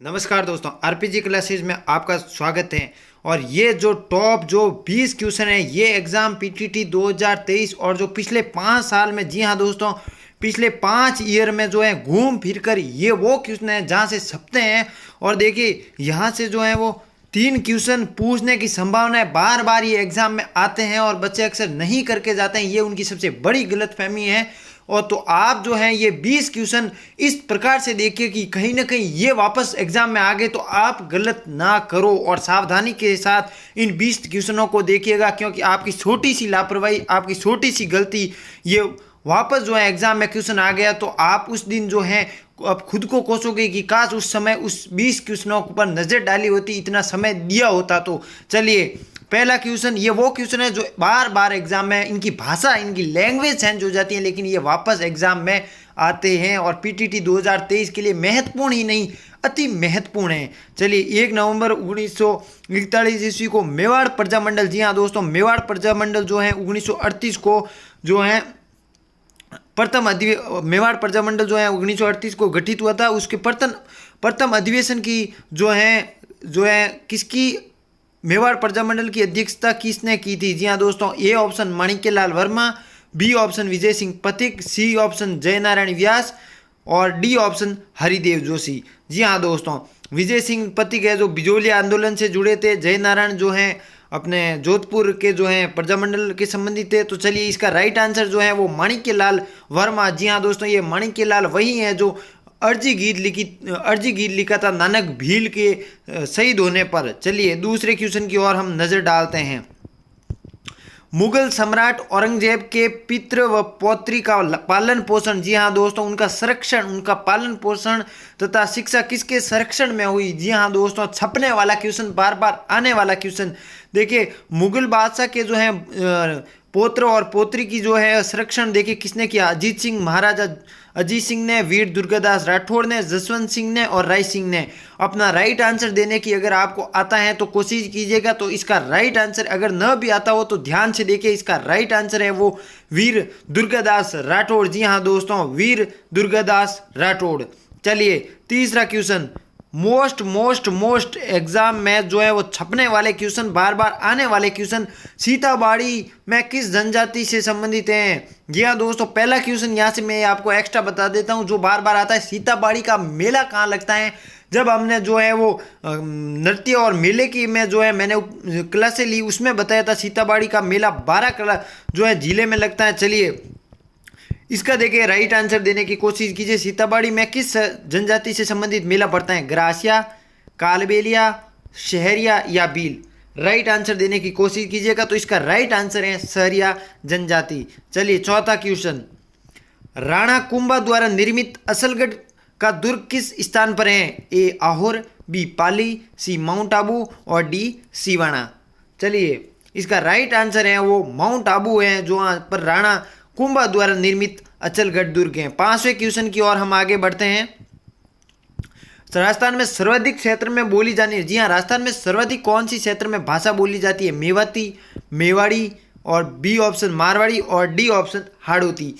नमस्कार दोस्तों, RPG classes में आपका स्वागत है। और ये जो टॉप जो 20 क्वेश्चन है ये एग्ज़ाम पीटीटी 2023 और जो पिछले 5 साल में, जी हाँ दोस्तों, पिछले 5 ईयर में जो है घूम फिर कर ये वो क्वेश्चन है जहाँ से छपते हैं। और देखिए यहाँ से जो है वो 3 क्वेश्चन पूछने की संभावना है। बार बार ये एग्जाम में आते हैं और बच्चे अक्सर नहीं करके जाते हैं, ये उनकी सबसे बड़ी गलतफहमी है। और तो आप जो है ये 20 क्वेश्चन इस प्रकार से देखिए कि कहीं ना कहीं ये वापस एग्जाम में आ गए तो आप गलत ना करो और सावधानी के साथ इन 20 क्वेश्चनों को देखिएगा, क्योंकि आपकी छोटी सी लापरवाही, आपकी छोटी सी गलती, ये वापस जो है एग्जाम में क्वेश्चन आ गया तो आप उस दिन जो है अब खुद को कोसोगे कि काश उस समय उस 20 क्वेश्चनों पर नज़र डाली होती, इतना समय दिया होता। तो चलिए, पहला क्वेश्चन ये वो क्वेश्चन है जो बार बार एग्जाम में, इनकी भाषा, इनकी लैंग्वेज चेंज हो जाती है लेकिन ये वापस एग्जाम में आते हैं और पीटीटी 2023 के लिए महत्वपूर्ण ही नहीं, अति महत्वपूर्ण है। चलिए, 1 नवंबर 1941 ईस्वी को मेवाड़ प्रजामंडल, जी हाँ दोस्तों, मेवाड़ प्रजामंडल जो है 1938 को जो है मेवाड़ प्रजामंडल जो है 1938 को गठित हुआ था। उसके प्रथम अधिवेशन की जो है किसकी, मेवाड़ प्रजामंडल की अध्यक्षता किसने की थी? जी हाँ दोस्तों, A option Manikyalal Varma, B option Vijay Singh Pathik, C option Jainarayan Vyas और डी ऑप्शन हरिदेव जोशी। जी हाँ दोस्तों, विजय सिंह पथिक है जो बिजोलिया आंदोलन से जुड़े थे, जयनारायण जो है अपने जोधपुर के जो है प्रजामंडल के संबंधित थे। तो चलिए, इसका राइट आंसर जो है वो माणिक्यलाल वर्मा। जी हाँ दोस्तों, ये माणिक्यलाल वही है जो अर्जी गीत लिखा था नानक भील के शहीद होने पर। चलिए, दूसरे क्वेश्चन की ओर हम नजर डालते हैं। मुगल सम्राट औरंगजेब के पितृ व पौत्री का पालन पोषण, जी हाँ दोस्तों, उनका संरक्षण, उनका पालन पोषण तथा शिक्षा किसके संरक्षण में हुई? जी हाँ दोस्तों, छपने वाला क्वेश्चन, बार बार आने वाला क्वेश्चन। देखिए, मुगल बादशाह के जो है पौत्र और पौत्री की जो है संरक्षण देखिए किसने किया? अजीत सिंह, महाराजा अजीत सिंह ने, वीर दुर्गादास राठौड़ ने, जसवंत सिंह ने और राय सिंह ने। अपना राइट आंसर देने की अगर आपको आता है तो कोशिश कीजिएगा। तो इसका राइट आंसर अगर न भी आता हो तो ध्यान से देखिए, इसका राइट आंसर है वो वीर दुर्गादास राठौड़। जी हाँ दोस्तों, वीर दुर्गादास राठौड़। चलिए, तीसरा क्वेश्चन, मोस्ट एग्जाम में जो है वो छपने वाले क्वेश्चन, बार बार आने वाले क्वेश्चन, सीताबाड़ी में किस जनजाति से संबंधित हैं? जी हाँ दोस्तों, पहला क्वेश्चन यहाँ से मैं आपको एक्स्ट्रा बता देता हूँ जो बार बार आता है। सीताबाड़ी का मेला कहाँ लगता है? जब हमने जो है वो नृत्य और मेले की में जो है मैंने क्लासें ली, उसमें बताया था सीताबाड़ी का मेला 12 जो है जिले में लगता है। चलिए, इसका देखिए राइट आंसर देने की कोशिश कीजिए। सीताबाड़ी में किस जनजाति से संबंधित मेला पड़ता है? ग्रासिया, कालबेलिया, शहरिया या भील? राइट आंसर देने की कोशिश कीजिएगा। तो इसका राइट आंसर है शहरिया जनजाति। चलिए, चौथा क्वेश्चन, राणा कुंभा द्वारा निर्मित असलगढ़ का दुर्ग किस स्थान पर है? ए आहोर, बी पाली, सी माउंट आबू और डी सिवाना। चलिए, इसका राइट आंसर है वो माउंट आबू है, जो वहाँ पर राणा कुंभा द्वारा निर्मित अचलगढ़ दुर्ग है। 5वें क्वेश्चन की ओर हम आगे बढ़ते हैं। राजस्थान में सर्वाधिक क्षेत्र में बोली जाने, जी हाँ, राजस्थान में सर्वाधिक कौन सी क्षेत्र में भाषा बोली जाती है? मेवाती, मेवाड़ी और बी ऑप्शन मारवाड़ी और डी ऑप्शन हाड़ौती।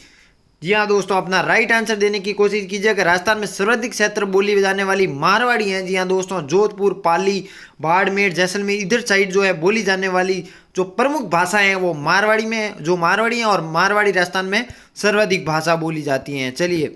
जी हाँ दोस्तों, अपना राइट आंसर देने की कोशिश कीजिएगा। राजस्थान में सर्वाधिक क्षेत्र बोली जाने वाली मारवाड़ी है। जी हाँ दोस्तों, जोधपुर, पाली, बाड़मेर, जैसलमेर, इधर साइड जो है बोली जाने वाली जो प्रमुख भाषाएं हैं वो मारवाड़ी में, जो मारवाड़ी हैं, और मारवाड़ी राजस्थान में सर्वाधिक भाषा बोली जाती हैं। चलिए,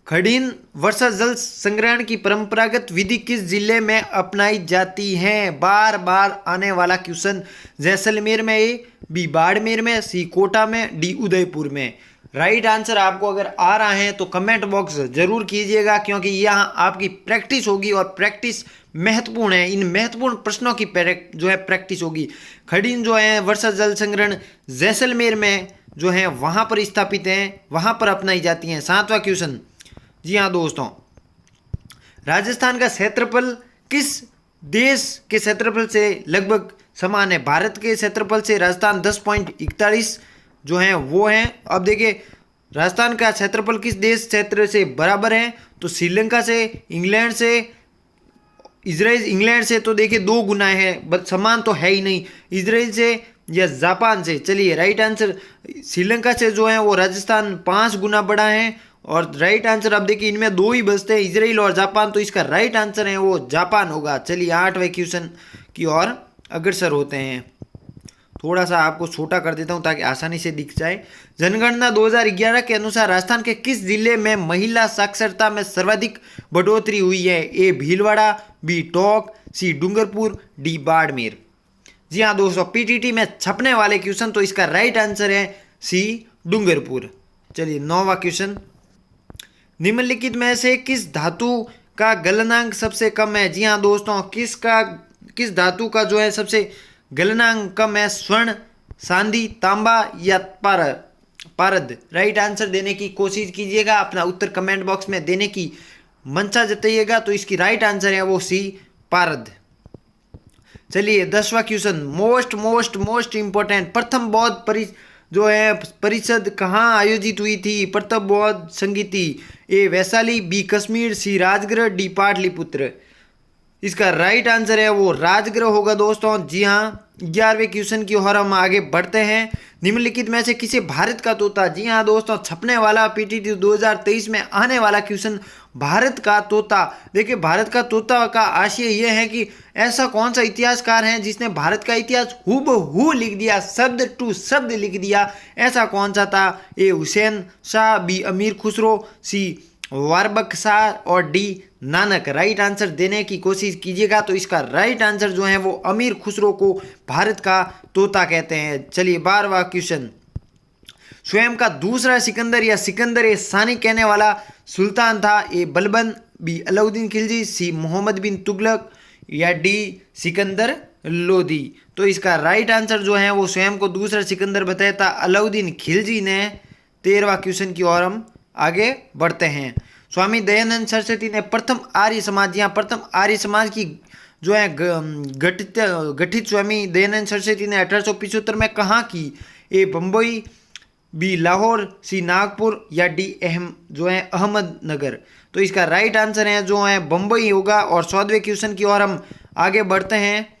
खडीन वर्षा जल संग्रहण की परंपरागत विधि किस जिले में अपनाई जाती है? बार बार आने वाला क्वेश्चन। जैसलमेर में, ए, बी बाड़मेर में, सी कोटा में, डी उदयपुर में। राइट आंसर आपको अगर आ रहा है तो कमेंट बॉक्स जरूर कीजिएगा, क्योंकि यहाँ आपकी प्रैक्टिस होगी और प्रैक्टिस महत्वपूर्ण है। इन महत्वपूर्ण प्रश्नों की जो है प्रैक्टिस होगी। खडीन जो है वर्षा जल संग्रहण जैसलमेर में जो है वहाँ पर स्थापित हैं, वहाँ पर अपनाई जाती हैं। 7वां क्वेश्चन, जी हाँ दोस्तों, राजस्थान का क्षेत्रफल किस देश के क्षेत्रफल से लगभग समान है? भारत के क्षेत्रफल से राजस्थान 10.41 जो है वो है। अब देखिए, राजस्थान का क्षेत्रफल किस देश क्षेत्र से बराबर है? तो श्रीलंका से, इंग्लैंड से, इजराइल, इंग्लैंड से तो देखिए 2 गुना है, बट समान तो है ही नहीं। इजराइल से या जापान से? चलिए, राइट आंसर श्रीलंका से जो है वो राजस्थान 5 गुना बड़ा है और राइट आंसर अब देखिए इनमें दो ही बचते हैं, इजराइल और जापान, तो इसका राइट आंसर है वो जापान होगा। चलिए 8वें क्वेश्चन की ओर अग्रसर होते हैं। थोड़ा सा आपको छोटा कर देता हूं ताकि आसानी से दिख जाए। जनगणना 2011 के अनुसार राजस्थान के किस जिले में महिला साक्षरता में सर्वाधिक बढ़ोतरी हुई है? ए भीलवाड़ा, बी टोंक, सी डूंगरपुर, डी बाड़मेर। जी हाँ दोस्तों, पीटीटी में छपने वाले क्वेश्चन, तो इसका राइट आंसर है सी डूंगरपुर। चलिए 9वां क्वेश्चन, निम्नलिखित में से किस धातु का गलनांक सबसे कम है? जी हाँ दोस्तों, किस धातु का जो है सबसे गलनांक कम है? स्वर्ण, चांदी, तांबा या पारद। राइट आंसर देने की कोशिश कीजिएगा, अपना उत्तर कमेंट बॉक्स में देने की मंशा जताइएगा। तो इसकी राइट आंसर है वो सी पारद। चलिए 10वां क्वेश्चन, मोस्ट इंपॉर्टेंट, प्रथम बौद्ध परिषद कहाँ आयोजित हुई थी? प्रथम बौद्ध संगीति, ए वैशाली, बी कश्मीर, सी राजगृह, डी पाटलिपुत्र। इसका राइट आंसर है वो राजगृह होगा दोस्तों। जी हाँ, 11वें क्वेश्चन की ओर हम आगे बढ़ते हैं। निम्नलिखित में से किसे भारत का तोता? जी हाँ दोस्तों, छपने वाला पीटीटी 2023 में आने वाला क्वेश्चन भारत का तोता। देखिए भारत का तोता का आशय यह है कि ऐसा कौन सा इतिहासकार है जिसने भारत का इतिहास हूबहू लिख दिया, शब्द टू शब्द लिख दिया, ऐसा कौन सा था? ए हुसैन शाह, बी अमीर खुसरो, सी वारबक्सा और डी नानक। राइट आंसर देने की कोशिश कीजिएगा। तो इसका राइट आंसर जो है वो अमीर खुसरो को भारत का तोता कहते हैं। चलिए 12वां क्वेश्चन, स्वयं का दूसरा सिकंदर या सिकंदर ए सानी कहने वाला सुल्तान था? ए बलबन, बी अलाउद्दीन खिलजी, सी मोहम्मद बिन तुगलक या डी सिकंदर लोदी। तो इसका राइट आंसर जो है वो स्वयं को दूसरा सिकंदर बताया था अलाउद्दीन खिलजी ने। 13वां क्वेश्चन की ओर हम आगे बढ़ते हैं। स्वामी दयानंद सरस्वती ने प्रथम आर्य समाज, यहाँ प्रथम आर्य समाज की जो है गठित स्वामी दयानंद सरस्वती ने 1875 में कहाँ की? ए बम्बई, बी लाहौर, सी नागपुर या डी अहमदनगर। तो इसका राइट आंसर है जो है बम्बई होगा। और 14वें क्वेश्चन की ओर हम आगे बढ़ते हैं।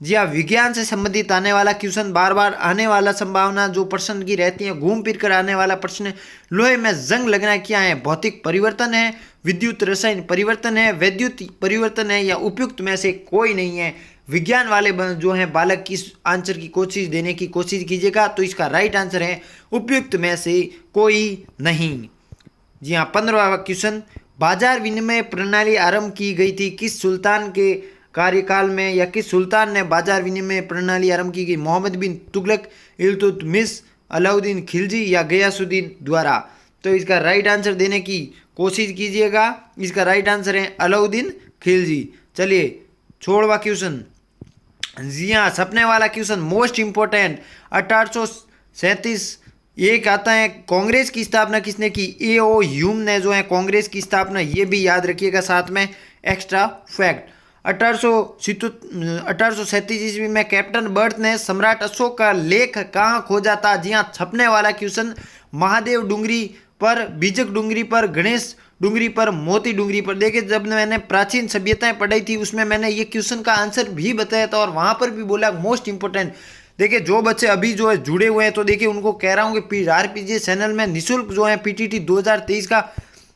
जी हाँ, विज्ञान से संबंधित आने वाला क्वेश्चन, बार बार आने वाला संभावना जो प्रश्न की रहती है, घूम फिर कर आने वाला प्रश्न। लोहे में जंग लगना क्या है? भौतिक परिवर्तन है, विद्युत रसायन परिवर्तन है, वैद्युत परिवर्तन है या उपयुक्त में से कोई नहीं है? विज्ञान वाले जो हैं बालक किस आंसर की कोशिश देने की कोशिश कीजिएगा। तो इसका राइट आंसर है उपयुक्त में से कोई नहीं। जी हाँ, 15वां क्वेश्चन, बाजार विनिमय प्रणाली आरंभ की गई थी किस सुल्तान के कार्यकाल में, या किस सुल्तान ने बाजार विनिमय प्रणाली आरंभ की गई? मोहम्मद बिन तुगलक, इल्तुतमिश, अलाउद्दीन खिलजी या गयासुद्दीन द्वारा। तो इसका राइट आंसर देने की कोशिश कीजिएगा। इसका राइट आंसर है अलाउद्दीन खिलजी। चलिए 16वां क्वेश्चन, जी हाँ, सपने वाला क्वेश्चन, मोस्ट इंपॉर्टेंट, 1837 एक आता है, कांग्रेस की स्थापना किसने की? ए.ओ. ह्यूम ने जो है कांग्रेस की स्थापना, ये भी याद रखिएगा साथ में एक्स्ट्रा फैक्ट। 1837 ईस्वी में कैप्टन बर्थ ने सम्राट अशोक का लेख कहाँ खोजा था? जी हाँ, छपने वाला क्वेश्चन, महादेव डूंगरी पर, बीजक डूंगरी पर, गणेश डूंगरी पर, मोती डूंगरी पर। देखिए जब मैंने प्राचीन सभ्यताएं पढ़ाई थी उसमें मैंने ये क्वेश्चन का आंसर भी बताया था और वहां पर भी बोला मोस्ट इंपोर्टेंट। देखिए जो बच्चे अभी जो है जुड़े हुए हैं तो देखिए उनको कह रहा हूँ कि आरपीजी चैनल में निःशुल्क जो है पीटीटी 2023 का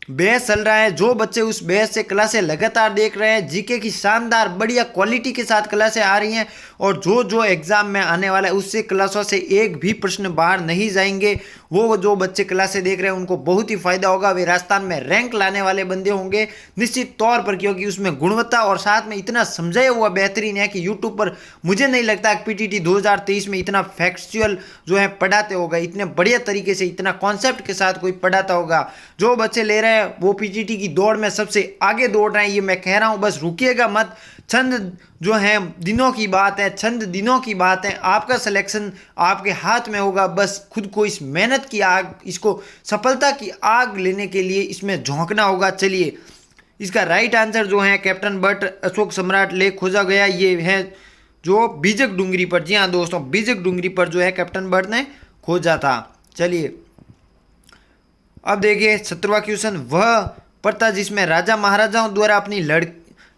बेस चल रहा है। जो बच्चे उस बेस से क्लासें लगातार देख रहे हैं, जीके की शानदार बढ़िया क्वालिटी के साथ क्लासें आ रही हैं और जो एग्जाम में आने वाला है उससे क्लासों से एक भी प्रश्न बाहर नहीं जाएंगे। वो जो बच्चे क्लासें देख रहे हैं उनको बहुत ही फायदा होगा। वे राजस्थान में रैंक लाने वाले बंदे होंगे निश्चित तौर पर, क्योंकि उसमें गुणवत्ता और साथ में इतना समझाया हुआ बेहतरीन है कि यूट्यूब पर मुझे नहीं लगता कि पीटीटी 2023 में इतना फैक्चुअल जो है पढ़ाते होगा, इतने बढ़िया तरीके से इतना कॉन्सेप्ट के साथ कोई पढ़ाता होगा। जो बच्चे ले रहे हैं वो पीटीटी की दौड़ में सबसे आगे दौड़ रहे हैं, ये मैं कह रहा हूं। बस रुकिएगा मत, चंद जो है दिनों की बात है, चंद दिनों की बात है, आपका सिलेक्शन आपके हाथ में होगा। बस खुद को इस मेहनत की आग, इसको सफलता की आग लेने के लिए इसमें झोंकना होगा। चलिए इसका राइट आंसर जो है कैप्टन बट अशोक सम्राट लेख खोजा गया, ये है जो बीजक डूंगरी पर। जी हाँ दोस्तों, बीजक डूंगरी पर जो है कैप्टन बट ने खोजा था। चलिए अब देखिए 17वां क्वेश्चन, वह प्रथा जिसमें राजा महाराजाओं द्वारा अपनी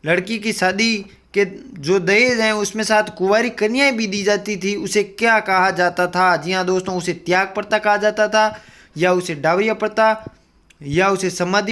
लड़की की शादी के जो दहेज हैं उसमें साथ कुंवारी कन्याएं भी दी जाती थी, उसे क्या कहा जाता था? जी हाँ दोस्तों, उसे त्याग प्रथा कहा जाता था या उसे डावरिया प्रथा, या उसे समाधि